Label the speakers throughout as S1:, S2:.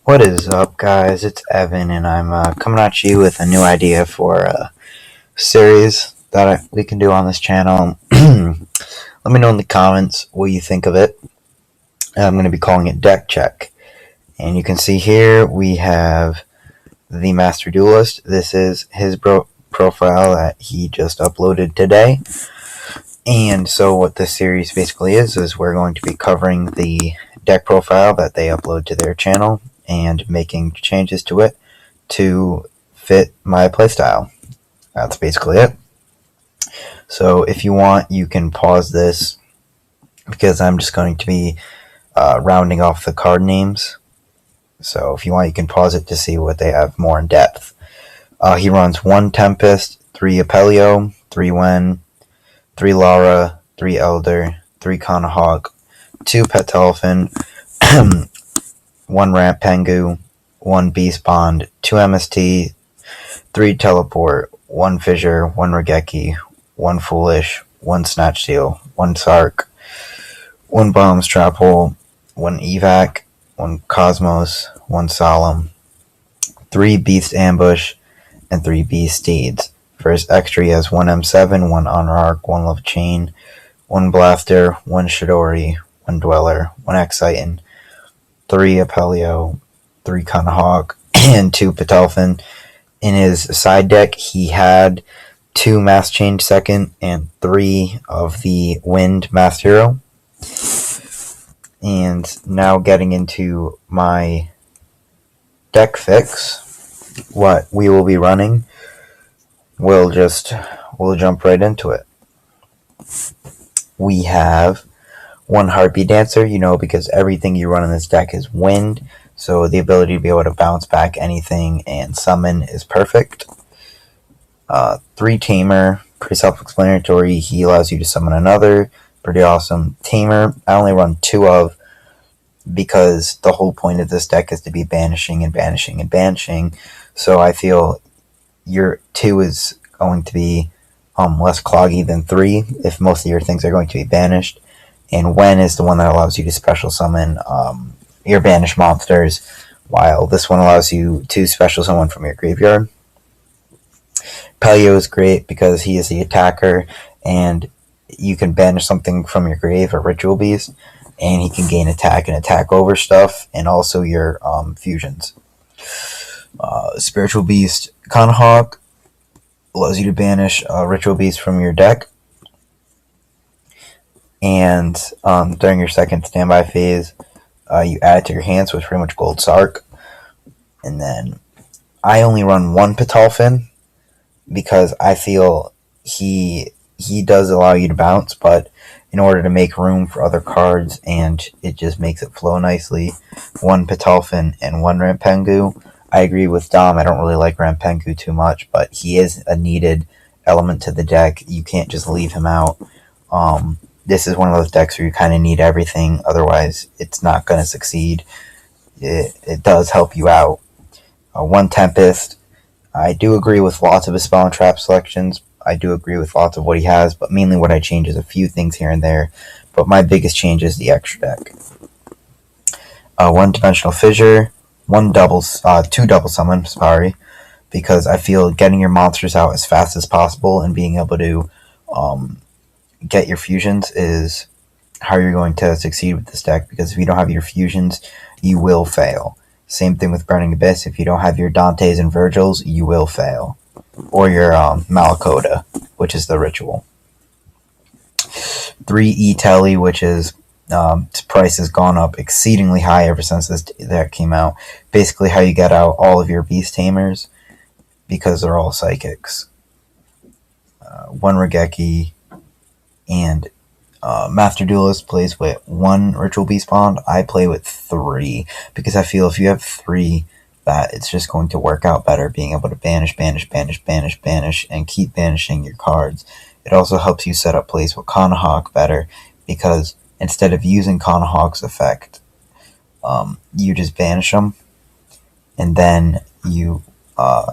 S1: What is up, guys? It's Evan, and I'm coming at you with a new idea for a series that we can do on this channel. Let me know in the comments what you think of it. I'm going to be calling it Deck Check. And you can see here we have the Master Duelist. This is his profile that he just uploaded today. And so what this series basically is we're going to be covering the deck profile that they upload to their channel and making changes to it to fit my playstyle. That's basically it. So if you want, you can pause this because I'm just going to be rounding off the card names. So if you want, you can pause it to see what they have more in depth. He runs 1 Tempest, 3 Apelio, 3 Wen, 3 Lara, 3 Elder, 3 Kanahawk, 2 Petalfin, 1 Ramp Pengu, 1 Beast Bond, 2 MST, 3 Teleport, 1 Fissure, 1 Regeki, 1 Foolish, 1 Snatch Steal, 1 Sark, 1 Bombs Trap Hole, 1 Evac, 1 Cosmos, 1 Solemn, 3 Beast Ambush, and 3 Beast Steeds. For his extra, he has 1 M7, 1 Honor Arc, 1 Love Chain, 1 Blaster, 1 Shidori, 1 Dweller, 1 X-Titan, 3 Apelio, 3 Kanahawk, and 2 Petalfin. In his side deck, he had 2 Mass Change Second and 3 of the Wind Master Hero. And now getting into my deck fix, what we will be running, we'll jump right into it. We have 1 Heartbeat Dancer, because everything you run in this deck is wind, so the ability to be able to bounce back anything and summon is perfect. 3 Tamer, pretty self-explanatory. He allows you to summon another, pretty awesome. Tamer, I only run 2 of, because the whole point of this deck is to be banishing and banishing and banishing, so I feel your 2 is going to be less cloggy than 3 if most of your things are going to be banished. And Wen is the one that allows you to special summon your banished monsters, while this one allows you to special summon from your graveyard. Pelio is great because he is the attacker, and you can banish something from your grave, a Ritual Beast, and he can gain attack and attack over stuff, and also your fusions. Spiritual Beast Kanahawk allows you to banish a Ritual Beast from your deck, and during your second standby phase, you add it to your hand, so it's pretty much Gold Sark. And then I only run 1 Petalfin because I feel he does allow you to bounce, but in order to make room for other cards, and it just makes it flow nicely, 1 Petalfin and 1 Rampengu. I agree with Dom, I don't really like Rampengu too much, but he is a needed element to the deck. You can't just leave him out. This is one of those decks where you kind of need everything, otherwise it's not going to succeed. It does help you out. 1 Tempest, I do agree with lots of his spell and trap selections. I do agree with lots of what he has, but mainly what I change is a few things here and there. But my biggest change is the extra deck. 1 Dimensional Fissure, 2 double summon, because I feel getting your monsters out as fast as possible and being able to get your fusions is how you're going to succeed with this deck, because if you don't have your fusions, you will fail. Same thing with Burning Abyss. If you don't have your Dantes and Virgils, you will fail. Or your Malakota, which is the ritual. 3 E-Telly, which is its price has gone up exceedingly high ever since this deck came out. Basically how you get out all of your Beast Tamers, because they're all psychics. 1 Regeki, and Master Duelist plays with 1 Ritual Beast Bond. I play with 3, because I feel if you have 3, that it's just going to work out better, being able to banish, and keep banishing your cards. It also helps you set up plays with Kanahawk better, because instead of using Kanahawk's effect, you just banish them, and then you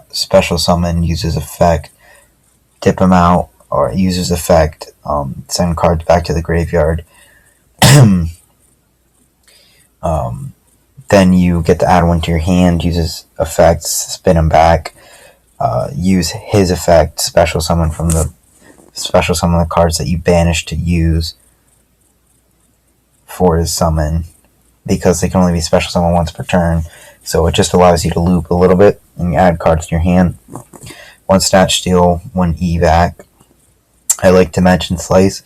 S1: special summon, use his effect, dip him out, or use his effect, send cards back to the graveyard, Then you get to add one to your hand, use his effects, spin him back, use his effect, special summon the cards that you banished to use for his summon, because they can only be special summoned once per turn. So it just allows you to loop a little bit and you add cards to your hand. One Snatch Steal, one evac. I like to mention Slice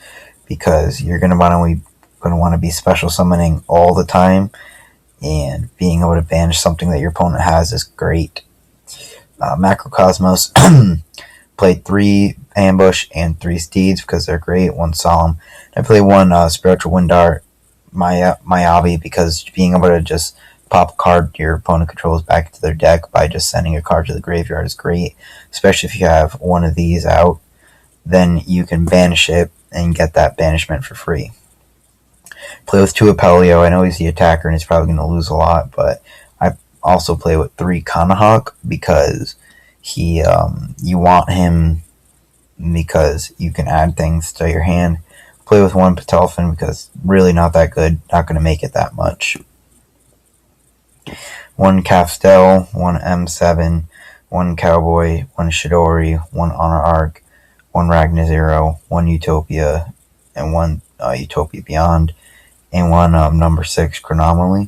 S1: because you're going to want to be special summoning all the time, and being able to banish something that your opponent has is great. Macrocosmos played 3 Ambush and 3 Steeds because they're great. 1 Solemn. I play 1 Spiritual Wind Dart, Mayavi, because being able to just pop a card your opponent controls back into their deck by just sending a card to the graveyard is great, especially if you have one of these out. Then you can banish it and get that banishment for free. Play with 2 Apelio. I know he's the attacker and he's probably going to lose a lot, but I also play with 3 Kanahawk because you want him because you can add things to your hand. Play with 1 Patelfin because really not that good, not going to make it that much. 1 Cafstel, 1 M7, 1 Cowboy, 1 Shidori, 1 Honor Arc, 1 Ragnar Zero, 1 Utopia, and 1 Utopia Beyond, and 1 number 6 Chronomaly.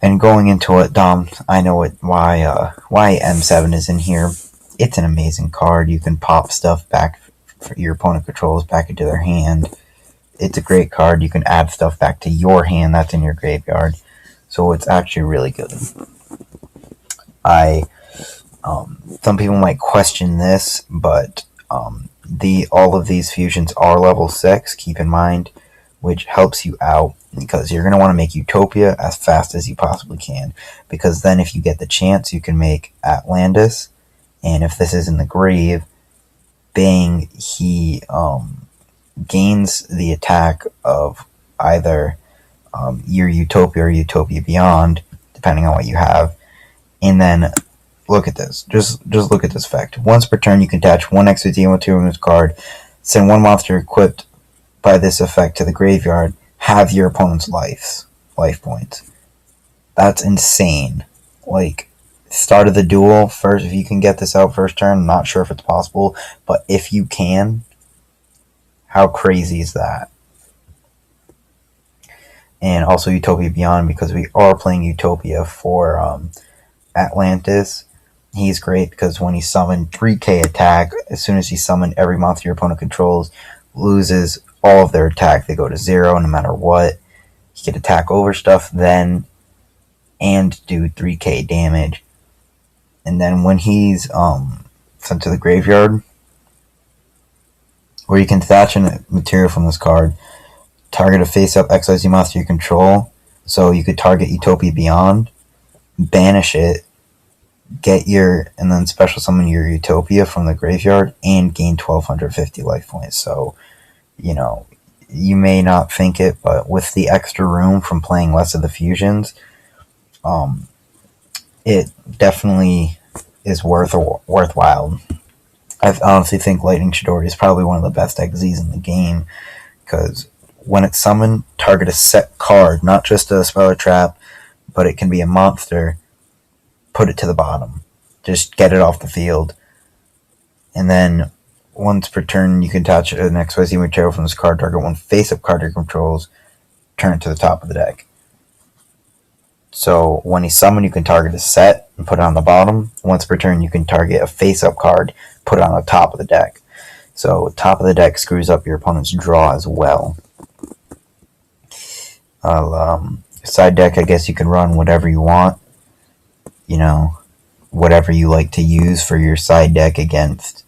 S1: And going into it, Dom, I know why M7 is in here. It's an amazing card. You can pop stuff back for your opponent controls back into their hand. It's a great card. You can add stuff back to your hand that's in your graveyard. So it's actually really good. Some people might question this, but all of these fusions are level 6, keep in mind, which helps you out because you're going to want to make Utopia as fast as you possibly can, because then if you get the chance, you can make Atlantis, and if this is in the grave, bang, he gains the attack of either your Utopia or Utopia Beyond, depending on what you have. And then look at this. Just look at this effect. Once per turn, you can attach 1 XYZ material from this card, send 1 monster equipped by this effect to the graveyard, have your opponent's life points. That's insane. Like, start of the duel first. If you can get this out first turn, I'm not sure if it's possible, but if you can, how crazy is that? And also Utopia Beyond, because we are playing Utopia for Atlantis. He's great because when he summoned 3k attack, as soon as he summoned, every monster your opponent controls loses all of their attack. They go to 0 no matter what. He can attack over stuff then and do 3k damage. And then when he's sent to the graveyard, where you can attach a material from this card, target a face-up XYZ monster you control. So you could target Utopia Beyond, banish it, and then special summon your Utopia from the graveyard and gain 1250 life points. So, you may not think it, but with the extra room from playing less of the fusions, it definitely is worthwhile. I honestly think Lightning Chidori is probably one of the best XZs in the game, because when it's summoned, target a set card, not just a spell or trap, but it can be a monster, put it to the bottom. Just get it off the field. And then once per turn, you can attach an XYZ material from this card, target 1 face-up card your controls, turn it to the top of the deck. So when he's summoned, you can target a set and put it on the bottom. Once per turn, you can target a face-up card, put it on the top of the deck. So top of the deck screws up your opponent's draw as well. Side deck, I guess you can run whatever you want. Whatever you like to use for your side deck against,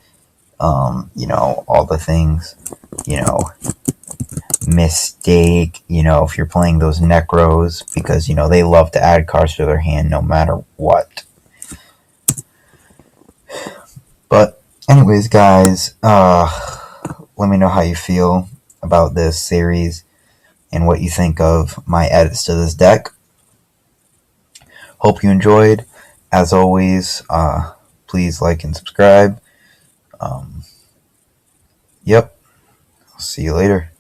S1: all the things, Mistake, if you're playing those Necros, because, they love to add cards to their hand no matter what. But anyways, guys, let me know how you feel about this series and what you think of my edits to this deck. Hope you enjoyed. As always, please like and subscribe. Yep. I'll see you later.